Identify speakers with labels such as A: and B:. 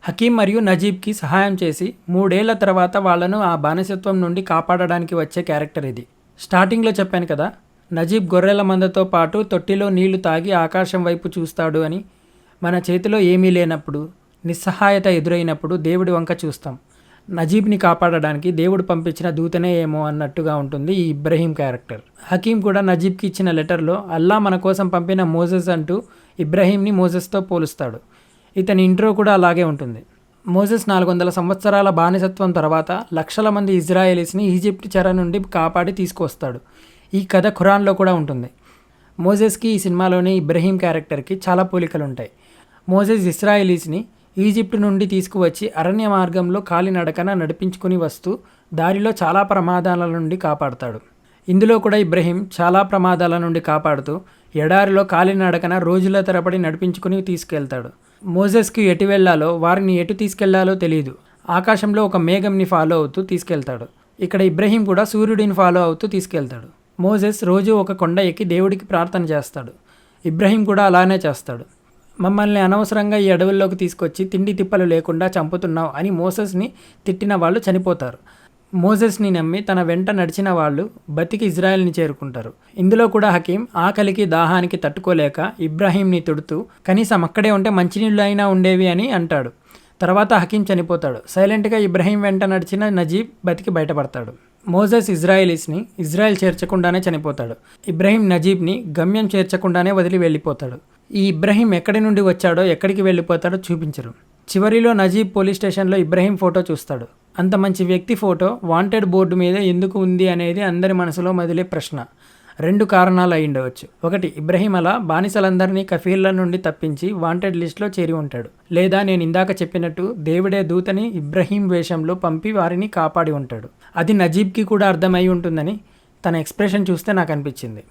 A: హకీం మరియు నజీబ్కి సహాయం చేసి 3 ఏళ్ల తర్వాత వాళ్లను ఆ బానిసత్వం నుండి కాపాడడానికి వచ్చే క్యారెక్టర్ ఇది. స్టార్టింగ్లో చెప్పాను కదా, నజీబ్ గొర్రెల మందతో పాటు తొట్టిలో నీళ్లు తాగి ఆకాశం వైపు చూస్తాడు అని. మన చేతిలో ఏమీ లేనప్పుడు, నిస్సహాయత ఎదురైనప్పుడు దేవుడి వంక చూస్తాం. నజీబ్ని కాపాడడానికి దేవుడు పంపించిన దూతనే ఏమో అన్నట్టుగా ఉంటుంది ఈ ఇబ్రహీం క్యారెక్టర్. హకీం కూడా నజీబ్కి ఇచ్చిన లెటర్లో అల్లా మన కోసం పంపిన మోజెస్ అంటూ ఇబ్రహీంని మోజెస్తో పోలుస్తాడు. ఇతని ఇంట్రో కూడా అలాగే ఉంటుంది. మోజెస్ 400 సంవత్సరాల బానిసత్వం తర్వాత లక్షల మంది ఇజ్రాయేలీస్ని ఈజిప్ట్ చెర నుండి కాపాడి తీసుకొస్తాడు. ఈ కథ ఖురాన్లో కూడా ఉంటుంది. మోజెస్కి ఈ సినిమాలోని ఇబ్రహీం క్యారెక్టర్కి చాలా పోలికలుంటాయి. మోజెస్ ఇస్రాయేలీస్ని ఈజిప్ట్ నుండి తీసుకువచ్చి అరణ్య మార్గంలో కాలినడకన నడిపించుకుని వస్తూ దారిలో చాలా ప్రమాదాల నుండి కాపాడుతాడు. ఇందులో కూడా ఇబ్రహీం చాలా ప్రమాదాల నుండి కాపాడుతూ ఎడారిలో కాలినడకన రోజుల తరబడి నడిపించుకుని తీసుకెళ్తాడు. మోజెస్కి ఎటు వెళ్లాలో, వారిని ఎటు తీసుకెళ్లాలో తెలియదు. ఆకాశంలో ఒక మేఘంని ఫాలో అవుతూ తీసుకెళ్తాడు. ఇక్కడ ఇబ్రహీం కూడా సూర్యుడిని ఫాలో అవుతూ తీసుకెళ్తాడు. మోజెస్ రోజు ఒక కొండ ఎక్కి దేవుడికి ప్రార్థన చేస్తాడు. ఇబ్రహీం కూడా అలానే చేస్తాడు. మమ్మల్ని అనవసరంగా ఈ అడవుల్లోకి తీసుకొచ్చి తిండి తిప్పలు లేకుండా చంపుతున్నావు అని మోసెస్ని తిట్టిన వాళ్ళు చనిపోతారు. మోజెస్ని నమ్మి తన వెంట నడిచిన వాళ్ళు బతికి ఇజ్రాయెల్ని చేరుకుంటారు. ఇందులో కూడా హకీం ఆకలికి దాహానికి తట్టుకోలేక ఇబ్రహీంని తిడుతూ కనీసం అక్కడే ఉంటే మంచినీళ్ళు అయినా ఉండేవి అని అంటాడు. తర్వాత హకీం చనిపోతాడు. సైలెంట్గా ఇబ్రహీం వెంట నడిచిన నజీబ్ బతికి బయటపడతాడు. మోజెస్ ఇజ్రాయేలీస్ని ఇజ్రాయెల్ చేర్చకుండానే చనిపోతాడు. ఇబ్రహీం నజీబ్ని గమ్యం చేర్చకుండానే వదిలి వెళ్ళిపోతాడు. ఈ ఇబ్రహీం ఎక్కడి నుండి వచ్చాడో, ఎక్కడికి వెళ్ళిపోతాడో చూపించరు. చివరిలో నజీబ్ పోలీస్ స్టేషన్లో ఇబ్రహీం ఫోటో చూస్తాడు. అంత మంచి వ్యక్తి ఫోటో వాంటెడ్ బోర్డు మీద ఎందుకు ఉంది అనేది అందరి మనసులో మెదిలే ప్రశ్న. 2 కారణాలు అయి ఉండవచ్చు. ఒకటి, ఇబ్రహీం అలా బానిసలందరినీ కఫీర్ల నుండి తప్పించి వాంటెడ్ లిస్ట్లో చేరి ఉంటాడు. లేదా నేను ఇందాక చెప్పినట్టు దేవుడే దూతని ఇబ్రహీం వేషంలో పంపి వారిని కాపాడి ఉంటాడు. అది నజీబ్కి కూడా అర్థమై ఉంటుందని తన ఎక్స్ప్రెషన్ చూస్తే నాకు అనిపించింది.